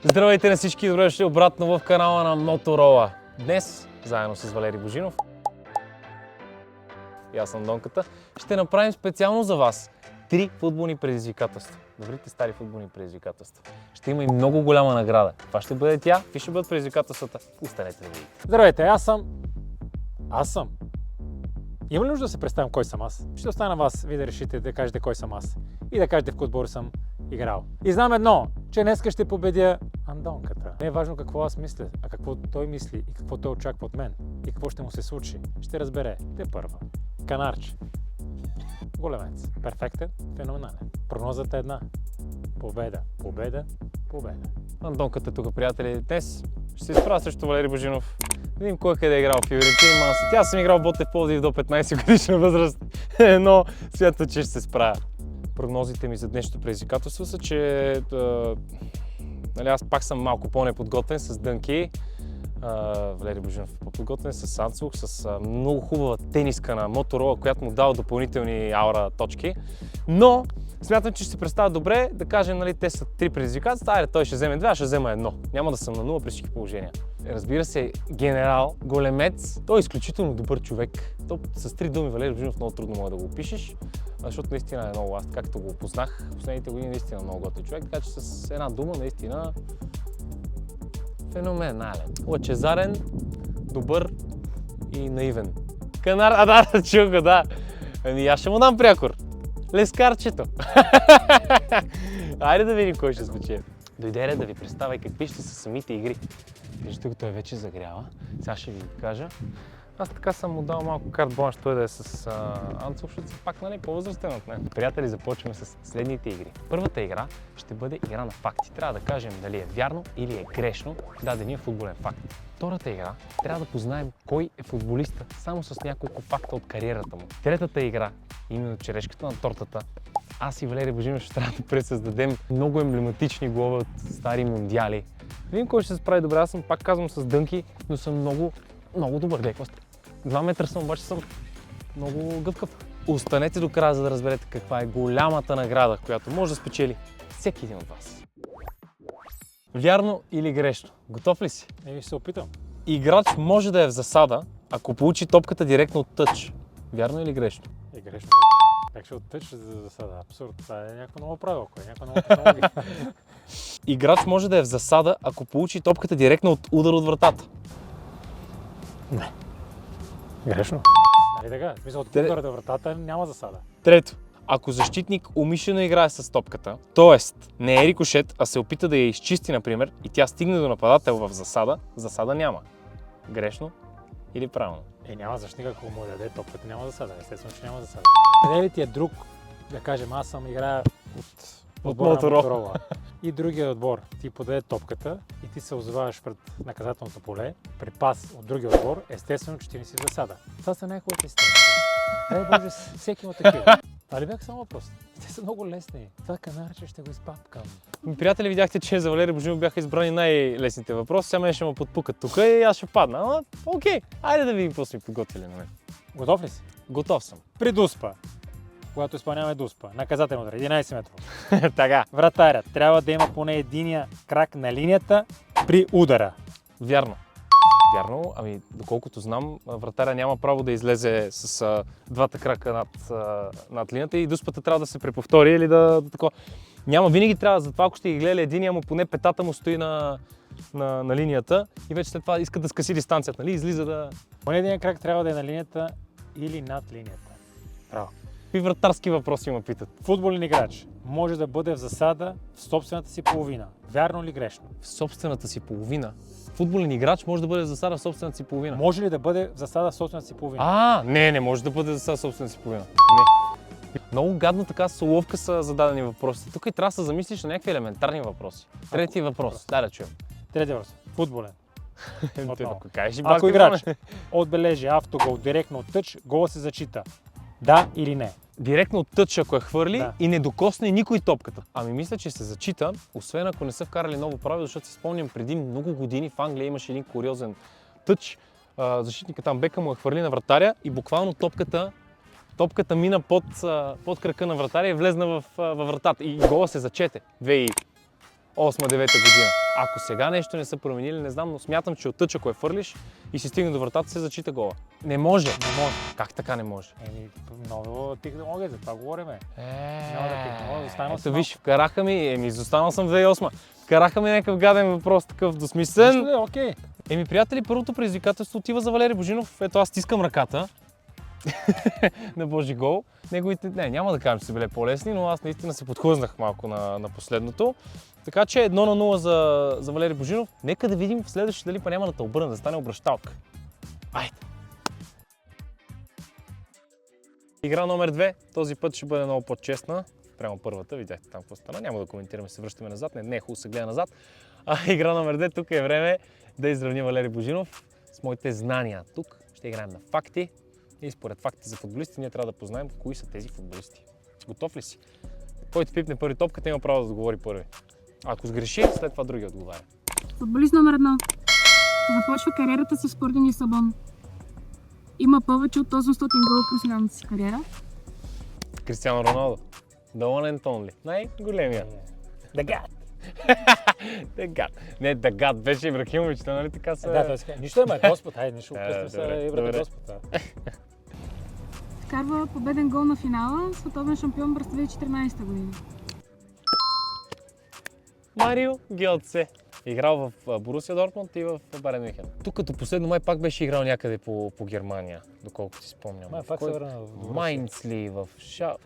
Здравейте на всички, добре дошли обратно в канала на Моторола. Днес, заедно с Валери Божинов и аз съм Донката, ще направим специално за вас 3 футболни предизвикателства. Добрите стари футболни предизвикателства. Ще има и много голяма награда. Това ще бъде тя, какви ще бъдат предизвикателствата. Останете да видите. Здравейте, аз съм. Има ли нужда да се представям кой съм аз? Ще остана вас, вие да решите да кажете кой съм аз. И да кажете в кой отбор съм играл. И знам едно, че днеска ще победя Андонката. Не е важно какво аз мисля, а какво той мисли и какво той очаква от мен. И какво ще му се случи. Ще разбере. Те първа. Канарче. Големец. Перфектен, феноменален. Прогнозата е една. Победа, победа, победа. Андонката тук, приятели. Днес ще се изправя срещу Валери Божинов. Да видим кой къде е играл в Фиорентина Манса. Тя съм играл в Ботев Пловдив до 15 годишна възраст, но смятам, че ще се справя. Прогнозите ми за днешното предизвикателство са, че аз пак съм малко по-неподготвен с дънки. Валери Божинов е по-подготвен с Сансух, с много хубава тениска на Моторола, която му дава допълнителни аура точки. Но смятам, че ще се представя добре, да кажем, те са 3 предизвикателства, айде той ще вземе 2, аз ще взема 1. Няма да съм на 0 при всички положения. Разбира се, генерал, големец, той е изключително добър човек. То с 3 думи Валери Божинов много трудно може да го опишеш, защото наистина е много, аз както го познах в последните години, наистина много готин човек, така че с една дума наистина феноменален. Лъчезарен, добър и наивен. Канар, да, чух го, да. Ами аз ще му дам прякор. Лескарчето. Айде да видим кой ще спечели. Дойде ред да ви представя какви ще са самите игри. Виждате го, той вече загрява. Сега ще ви кажа. Аз така съм му дал малко карт бланш, той да е с Анцов, защото пак по-възрастен от мен. Приятели, започваме с следните игри. Първата игра ще бъде игра на факти. Трябва да кажем дали е вярно или е грешно дадения футболен факт. Втората игра трябва да познаем кой е футболиста само с няколко факта от кариерата му. Третата игра, именно черешката на тортата, аз и Валери Божинов ще трябва да пресъздадем много емблематични голове от стари мондиали. Видим кой ще се справи добре. Аз съм, пак казвам, с дънки, но съм много добър. Гледай, 2 метра съм, обаче съм много гъвкав. Останете до края, за да разберете каква е голямата награда, която може да спечели всеки един от вас. Вярно или грешно? Готов ли си? Ще се опитам. Играч може да е в засада, ако получи топката директно от тъч. Вярно или грешно? Е грешно. Как ще оттъча за засада? Абсурд. Това е някакво ново правило. Някаква нова технология. Играч може да е в засада, ако получи топката директно от удар от вратата. Не. Грешно. Нали така? В смисъл, от ударът от вратата няма засада. Трето. Ако защитник умишлено играе с топката, т.е. не е рикошет, а се опита да я изчисти, например, и тя стигне до нападател в засада няма. Грешно или правилно? Няма защитник, ако му даде топката, няма засада. Естествено, че няма засада. Къде ли ти е друг, да кажем, аз съм играя от Моторола и другия отбор ти подаде топката и ти се озоваваш пред наказателното поле, при пас от другия отбор, естествено, че ти не си в засада. Това са най-хубавите ситуации. Дай Боже, всеки има такива. Това ли бяха само въпрос? Те са много лесни. Това канарче ще го изпапкам. Приятели, видяхте, че за Валери Божинов бяха избрани най-лесните въпроси. Сега мен ще ме подпукат тук и аз ще падна. Ама, окей, айде да видим какво сме подготвили на мен. Готов ли си? Готов съм. При дуспа, когато изпълняваме дуспа, наказателно удар, 11 метров. Така. Вратарят трябва да има поне единия крак на линията при удара. Вярно. Вярно, ами доколкото знам, вратаря няма право да излезе с двата крака над линията и дуспата трябва да се преповтори или да такова. Няма, винаги трябва, затова ако ще ги гледали единия му, поне петата му стои на линията и вече след това иска да скъси дистанцията, нали? Излиза да... Поне един крак трябва да е на линията или над линията. Право. Какви вратарски въпроси ме питат? Футболен играч може да бъде в засада в собствената си половина. Вярно или грешно? В собствената си половина? Футболен играч може да бъде в засада в собствената си половина? Може ли да бъде в засада в собствената си половина? Не може да бъде в засада в собствената си половина. Не. Много гадно така с уловка са зададени въпроси. Тук и трябва да се замислиш на някакви елементарни въпроси. Трети въпрос. Дай да чуем. Трети въпрос. Футболен. Ако играч отбележи автогол директно от тъч, гола се зачита. Да или не? Директно от тъч, ако я хвърли и не докосне никой топката. Ами мисля, че се зачита, освен ако не са вкарали ново правило, защото си спомням преди много години в Англия имаше един куриозен тъч. Защитника там Бека му я хвърли на вратаря и буквално топката мина под крака на вратаря и влезна във вратата. И гола се зачете. 2008 8-9 година. Ако сега нещо не са променили, не знам, но смятам, че от тъч, ако я фърлиш и си стигне до вратата, се зачита гола. Не може. Не може. Как така не може? Много технология, за това говориме. Няма да технология, останал Ето виж, вкараха ми, изостанал съм 2008. Вкараха ми някакъв гаден въпрос, такъв досмислен. Окей. Приятели, първото предизвикателство отива за Валери Божинов. Ето аз стискам ръката на Божи гол. Неговите, няма да кажем, че са били по-лесни, но аз наистина се подхлъзнах малко на последното. Така че 1-0 за Валери Божинов. Нека да видим в следващите дали па няма да те обърна, да стане обръщалка. Айде! Игра номер 2. Този път ще бъде много по-честна. Прямо първата, видяхте там какво стана. Няма да коментираме, се връщаме назад. Не е хубаво се гледа назад. Игра номер 2. Тук е време да изравни Валери Божинов с моите знания. Тук ще играем на факти. И според фактите за футболисти ние трябва да познаем кои са тези футболисти. Готов ли си? Който пипне първи топката, има право да отговори първи. Ако сгреши, след това другия отговаря. Футболист номер 1. Започва кариерата си в Спортинг Лисабон. Има повече от 800 гола в професионалната си кариера. Кристиано Роналдо. The one and only. Най-големия. The God. The God. Не, The God беше Ибрахимович, нали така са... Да, нищо има Господ, хайде, нищо опустим се Ибрата Господ. Вкарва победен гол на финала, световен шампион през 2014 година. Марио Гьоце. Играл в Борусия Дортмунд и в Байерн Мюнхен. Тук като последно май пак беше играл някъде по Германия, доколкото си спомням. Май пак се върна в Борусия. Майнц ли, в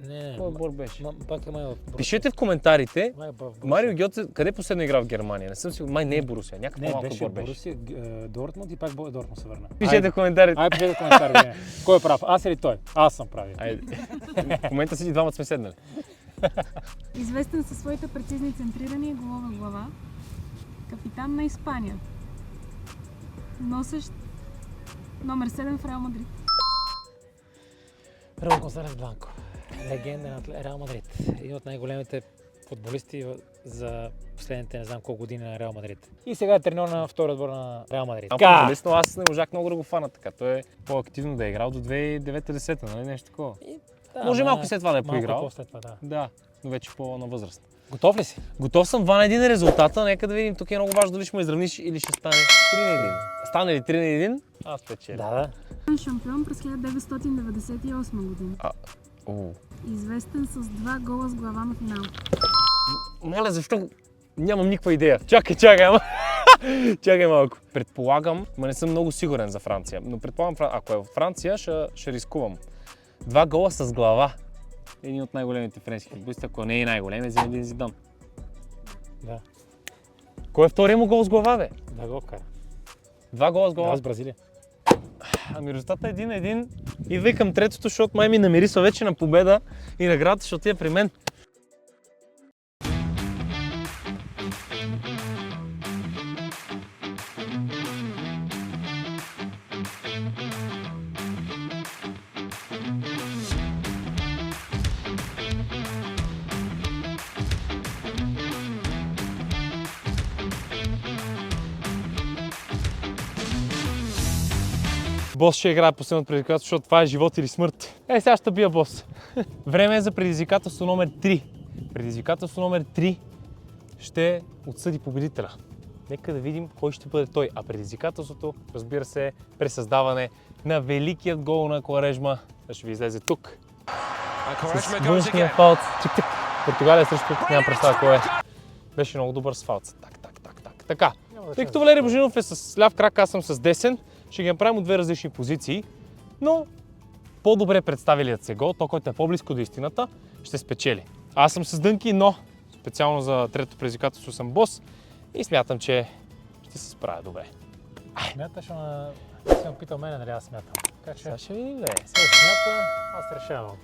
Не, кой отбор беше? пак е май в Борусия. Пишете в коментарите, Май в Борусия. Марио Гьоце къде последно играл в Германия? Не съм сигурен, май не е Борусия, някакъв Не, малко беше отбор беше. Борусия, Дортмунд и пак Дортмунд се върна. Пишете в коментарите. Айде, пишете в коментарите. Кой е прав? Аз или той? Аз съм прав. Айде. В момента си двамата сме седнали. Известен със своите прецизни центрирани и голова глава. Капитан на Испания. Носещ номер 7 в Реал Мадрид. Раул Гонсалес Бланко. Легенда на Реал Мадрид. Един от най-големите футболисти за последните не знам колко години на Реал Мадрид. И сега е треньор на втори отбор на Реал Мадрид. Футболист, но аз не можах много да го фана така. Той е по-активно да е играл до 2009-10, нали нещо такова. Да, Може малко след това да е поиграл. Малко след това, да. Да, но вече по-на възраст. Готов ли си? Готов съм 2 на 1 резултата. Нека да видим. Тук е много важно дали ще му изравниш или ще стане 3 на 1. Стане ли 3 на 1? Аз печеля. Да. Шампион през 1998 година. Известен с 2 гола с глава на финал. Моля, защо? Нямам никаква идея. Чакай, ама. Чакай малко. Предполагам, но не съм много сигурен за Франция. Но предполагам, ако е в Франция, ще рискувам. 2 гола с глава. Един от най-големите френски футболисти, ако не е най-голем, е Зинедин Зидан. Да. Кой е втория му гол с глава, бе? Да го кара. 2 гола с глава. Да, с Бразилия. Ами резултата е 1 на 1. Идвай към третото, защото май ми намирисва вече на победа и наградата ще отиде при мен. Бос ще играе последното предизвикателство, защото това е живот или смърт. Сега ще бия бос. Време е за предизвикателство номер 3. Предизвикателство номер 3 ще отсъди победителя. Нека да видим кой ще бъде той. А предизвикателството, разбира се, е пресъздаване на великият гол на Куарежма. Ще ви излезе тук. С външния фаут. Чик-чик. Португалия срещу няма представа кой е. Беше много добър с фаут. Така. Тъй като Валери Божинов е с ляв крак, аз съм с десен, ще ги направим от 2 различни позиции, но по-добре представилият се гол, то, който е по-близко до истината, ще спечели. Аз съм с дънки, но специално за трето предизвикателство съм бос и смятам, че ще се справя добре. Смяташ, ама си ме питал мене, нали аз смятам. Така че Сега ще видим, бе. той смята, аз решавам.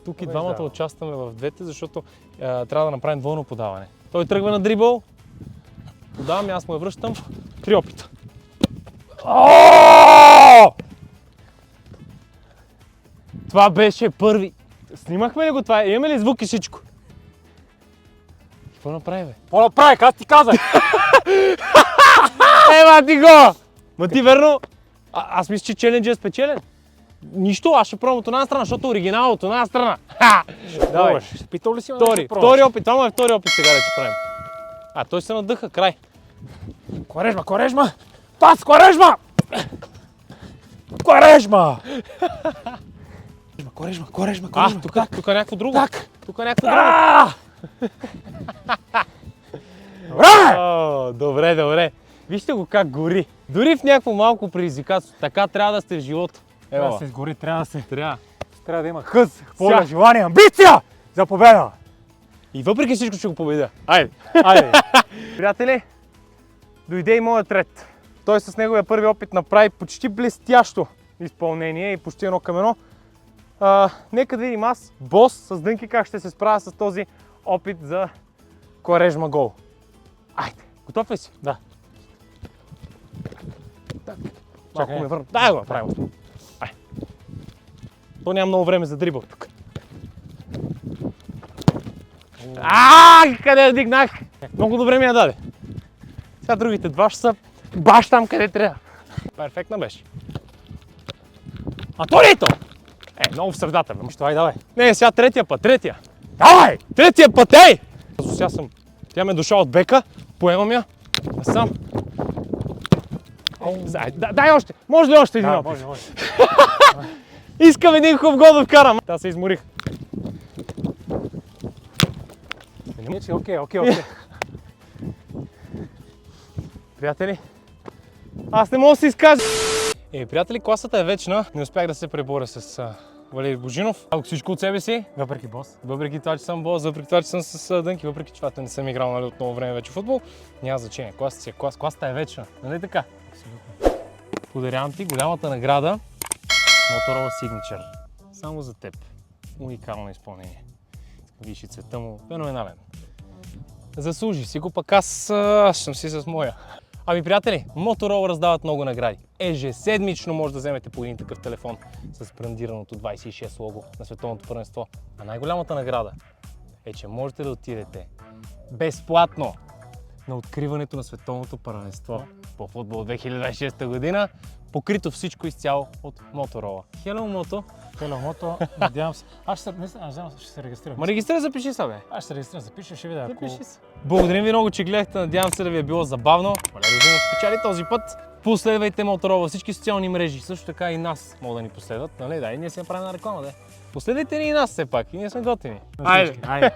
Тук и двамата участваме в двете, защото трябва да направим двойно подаване. Той тръгва на дрибъл, подавам и аз му я връщам. 3 опита. Това беше първи. Снимахме ли го това? Имаме ли звук и всичко? Какво направи, бе? Какво направи? Аз ти казах! Ева ти го! Ма ти верно? Аз мисля, че челенджът е спечелен. Нищо, аз ще пробвам от една страна, защото оригинал от една страна. Давай. Питал ли си ме? Втори опит. Това му е втори опит сега да ще правим. А, той се надъха, край. Quaresma, Quaresma! Тас, Quaresma! Quaresma! Quaresma, Quaresma, А, Quaresma. тук е някакво друго. Так. Тук е някакво друго. А! Добре! О, добре, добре. Вижте го как гори. Дори в някакво малко предизвикателство. Така трябва да сте в живота. Трябва Ева. да се изгори, трябва Трябва. да има хъс, воля, Сега. желание, амбиция за победа! И въпреки всичко ще го победя. Айде. Айде! Приятели, дойде и моят ред. Той с неговия първи опит направи почти блестящо изпълнение и почти едно към едно. Нека да видим аз, бос с дънки, как ще се справя с този опит за Quaresma гол. Айде, готов ли си? Да. Так, Чакай. малко ме върна. Дай го направим. Ай. То няма много време за дрибъл тук. Къде я дигнах? Много добре ми я даде. Сега другите два ще са баш там, къде трябва. Перфектна беше. Антонито! Много в средата. Бе. Що, ай, давай. Не, сега третия път, третия. Давай! Третия път, ей! Сега съм. Тя ме е дошла от бека, поемам я, насам. Дай още! Може ли още един Да, опит? може. Искам един хубав гол да вкарам. Та се изморих. Окей. Приятели, аз не мога да се изкажа. Приятели, класата е вечна. Не успях да се преборя с Валери Божинов. Дадох всичко от себе си. Въпреки бос. Въпреки това, че съм бос, въпреки това, че съм с дънки, въпреки това, че не съм играл от много време вече в футбол, няма значение. Класата си е клас. Класата е вечна. Нали така? Абсолютно. Подарявам ти голямата награда Motorola Signature. Само за теб. Уникално изпълнение. Виж и цвета му. Феноменален. Заслужи си го, пък аз съм си с моя. Ами, приятели, Motorola раздават много награди. Ежеседмично може да вземете по един такъв телефон с брандираното 26 лого на световното първенство. А най-голямата награда е, че можете да отидете безплатно на откриването на световното първенство по футбол 2026 година, покрито всичко изцяло от Motorola. Hello, Moto! Телемото, надявам се. Аз ще се регистрирам. Ма регистрирай, запиши се, бе. Аз ще се регистрирам, запиша, ще видя. Запиши се. Благодарим ви много, че гледахте. Надявам се да ви е било забавно. Валери Божинов спечели този път. Последвайте Motorola във всички социални мрежи. Също така и нас могат да ни последват. Нали? Да, и ние си направим на реклама, да. Последвайте ни и нас все пак. И ние сме готини. Айде.